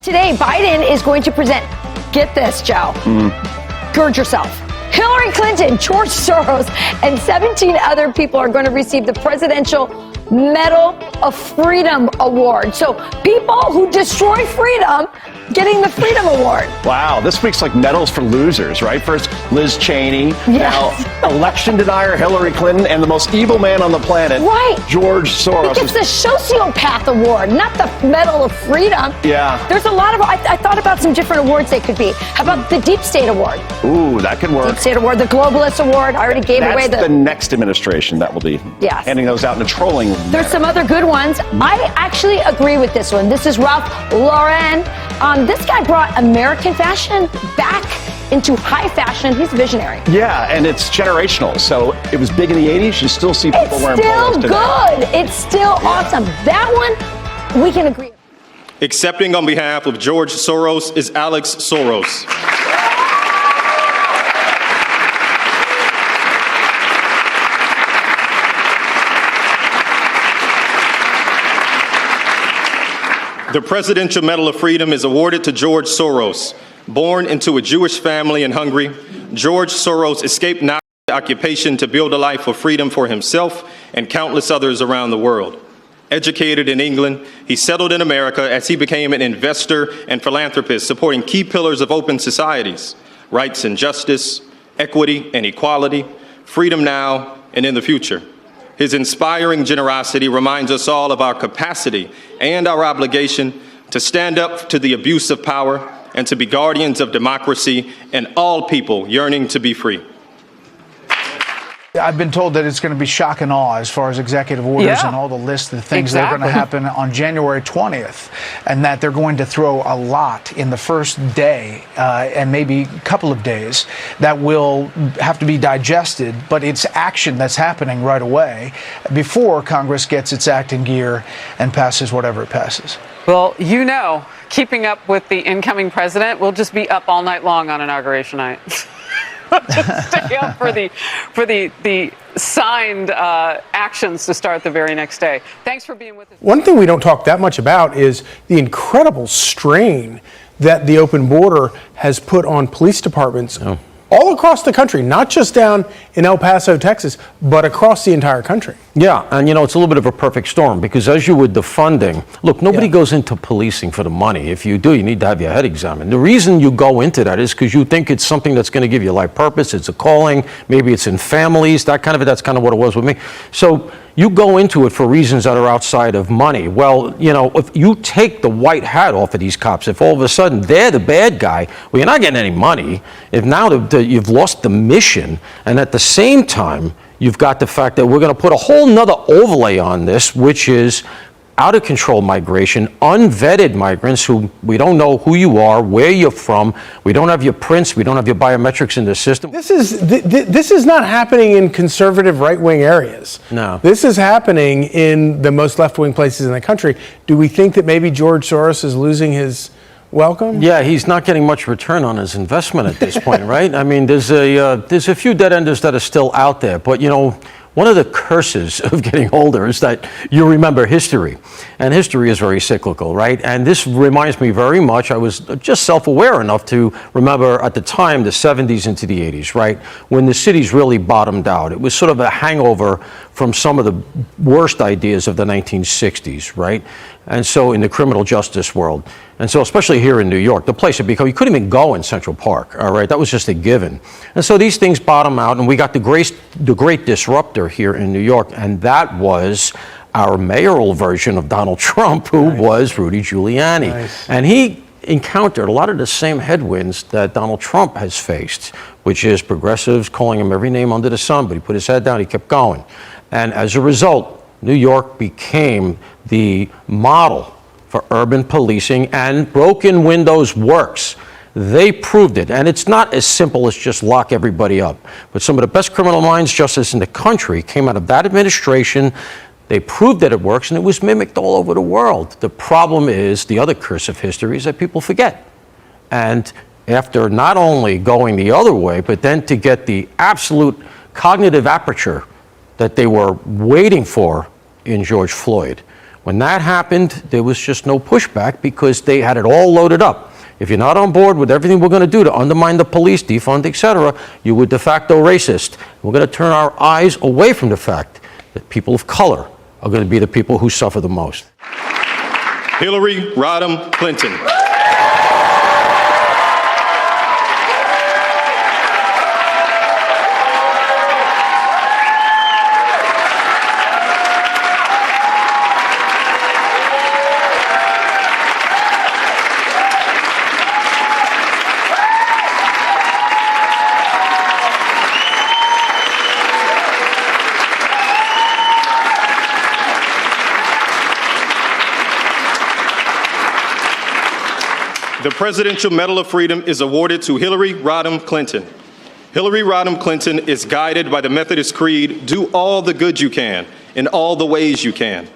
Today, Biden is going to present, get this, Joe, gird yourself. Hillary Clinton, George Soros, and 17 other people are going to receive the Presidential Medal of Freedom Award. So people who destroy freedom getting the Freedom Award. Wow, this week's like medals for losers, right? First, Liz Cheney, now election denier Hillary Clinton, and the most evil man on the planet, George Soros. He gets the Sociopath Award, not the Medal of Freedom. Yeah. There's a lot of, I thought about some different awards they could be. How about the Deep State Award? Ooh, that could work. Deep State Award, the Globalist Award, I already gave away the next administration that will be handing those out in a trolling manner. There's some other good ones. I actually agree with this one. This is Ralph Lauren. This guy brought American fashion back into high fashion. He's a visionary. Yeah, and it's generational. So it was big in the 80s. You still see people wearing polos today. It's still good. It's still awesome. That one, we can agree. Accepting on behalf of George Soros is Alex Soros. The Presidential Medal of Freedom is awarded to George Soros. Born into a Jewish family in Hungary, George Soros escaped Nazi occupation to build a life of freedom for himself and countless others around the world. Educated in England, he settled in America as he became an investor and philanthropist, supporting key pillars of open societies: rights and justice, equity and equality, freedom now and in the future. His inspiring generosity reminds us all of our capacity and our obligation to stand up to the abuse of power and to be guardians of democracy and all people yearning to be free. I've been told that it's going to be shock and awe as far as executive orders and all the lists of things that are going to happen on January 20th, and that they're going to throw a lot in the first day and maybe a couple of days that will have to be digested, but it's action that's happening right away before Congress gets its act in gear and passes whatever it passes. Well, you know, keeping up with the incoming president, we'll just be up all night long on Inauguration night. Just stay up for the signed actions to start the very next day. Thanks for being with us. One thing we don't talk that much about is the incredible strain that the open border has put on police departments all across the country, not just down in El Paso, Texas, but across the entire country. Yeah, and you know, it's a little bit of a perfect storm because as you with the funding, look, nobody goes into policing for the money. If you do, you need to have your head examined. The reason you go into that is because you think it's something that's going to give you life purpose, it's a calling, maybe it's in families, that's kind of what it was with me. So you go into it for reasons that are outside of money. Well, you know, if you take the white hat off of these cops, if all of a sudden they're the bad guy, well, you're not getting any money. If now you've lost the mission, and at the same time, you've got the fact that we're going to put a whole nother overlay on this, which is out of control migration, unvetted migrants who we don't know who you are, where you're from. We don't have your prints. We don't have your biometrics in the system. This is not happening in conservative right-wing areas. No. This is happening in the most left-wing places in the country. Do we think that maybe George Soros is losing his welcome? Yeah, he's not getting much return on his investment at this point, right? I mean, there's a few dead enders that are still out there, but you know, one of the curses of getting older is that you remember history, and history is very cyclical, right? And this reminds me very much, I was just self-aware enough to remember at the time, the 70s into the 80s, right? When the cities really bottomed out. It was sort of a hangover from some of the worst ideas of the 1960s, right? And so in the criminal justice world. And so especially here in New York, the place had become, you couldn't even go in Central Park, all right? That was just a given. And so these things bottom out, and we got the great disruptor here in New York, and that was our mayoral version of Donald Trump, who was Rudy Giuliani. And he encountered a lot of the same headwinds that Donald Trump has faced, which is progressives calling him every name under the sun, but he put his head down, he kept going. And as a result, New York became the model for urban policing, and broken windows works. They proved it, and it's not as simple as just lock everybody up. But some of the best criminal minds justice in the country came out of that administration. They proved that it works, and it was mimicked all over the world. The problem is, the other curse of history is that people forget. And after not only going the other way, but then to get the absolute cognitive aperture that they were waiting for in George Floyd, When that happened, there was just no pushback because they had it all loaded up. If you're not on board with everything we're going to do to undermine the police, defund, etc., you were de facto racist. We're going to turn our eyes away from the fact that people of color are going to be the people who suffer the most. Hillary Rodham Clinton. The Presidential Medal of Freedom is awarded to Hillary Rodham Clinton. Hillary Rodham Clinton is guided by the Methodist Creed, do all the good you can in all the ways you can.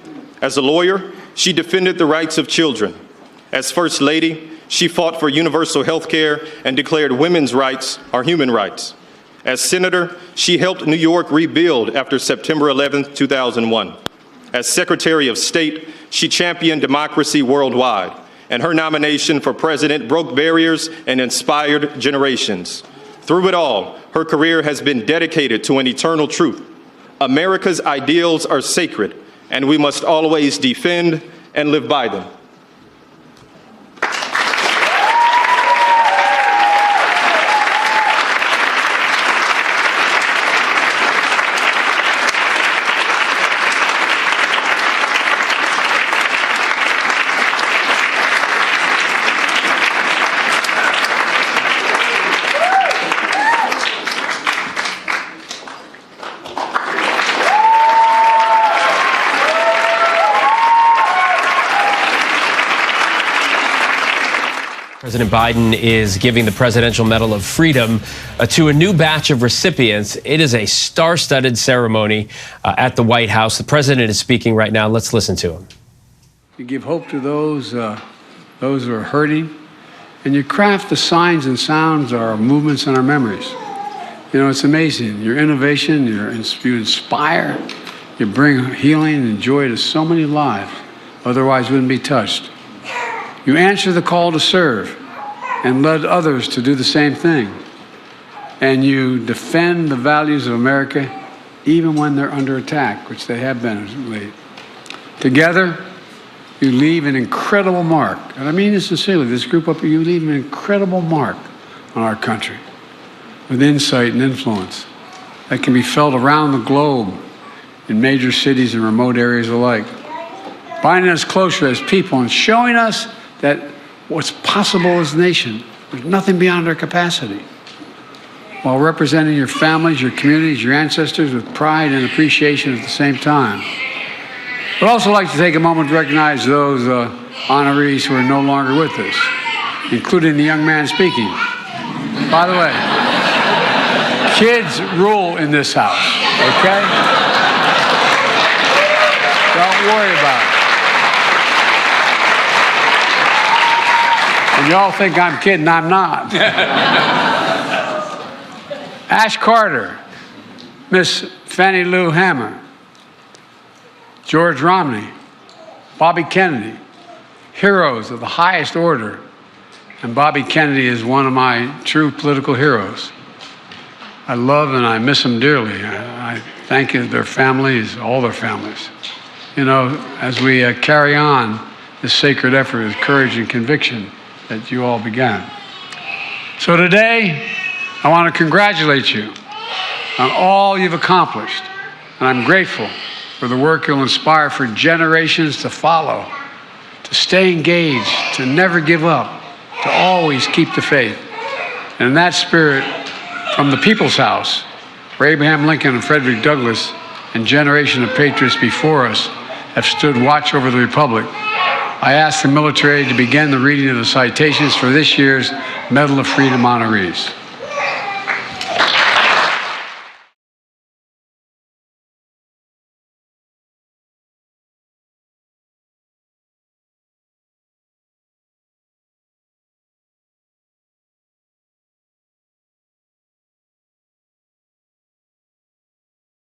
As a lawyer, she defended the rights of children. As First Lady, she fought for universal health care and declared women's rights are human rights. As Senator, she helped New York rebuild after September 11, 2001. As Secretary of State, she championed democracy worldwide, and her nomination for president broke barriers and inspired generations. Through it all, her career has been dedicated to an eternal truth. America's ideals are sacred, and we must always defend and live by them. President Biden is giving the Presidential Medal of Freedom to a new batch of recipients. It is a star-studded ceremony at the White House. The president is speaking right now. Let's listen to him. You give hope to those who are hurting, and you craft the signs and sounds, our movements and our memories. You know, it's amazing. Your innovation, you inspire, you bring healing and joy to so many lives otherwise wouldn't be touched. You answer the call to serve and led others to do the same thing. And you defend the values of America even when they're under attack, which they have been of late. Together, you leave an incredible mark. And I mean this sincerely, this group up here, you leave an incredible mark on our country with insight and influence that can be felt around the globe in major cities and remote areas alike, binding us closer as people and showing us that what's possible as a nation, there's nothing beyond our capacity, while representing your families, your communities, your ancestors with pride and appreciation at the same time. I'd also like to take a moment to recognize those honorees who are no longer with us, including the young man speaking. By the way, kids rule in this house, okay? Don't worry about it. And y'all think I'm kidding, I'm not. Ash Carter, Miss Fannie Lou Hamer, George Romney, Bobby Kennedy, heroes of the highest order. And Bobby Kennedy is one of my true political heroes. I love and I miss them dearly. I thank their families, all their families. You know, as we carry on this sacred effort with courage and conviction that you all began. So today, I want to congratulate you on all you've accomplished. And I'm grateful for the work you'll inspire for generations to follow, to stay engaged, to never give up, to always keep the faith. And in that spirit, from the People's House, where Abraham Lincoln and Frederick Douglass and generation of patriots before us have stood watch over the Republic, I ask the military to begin the reading of the citations for this year's Medal of Freedom honorees.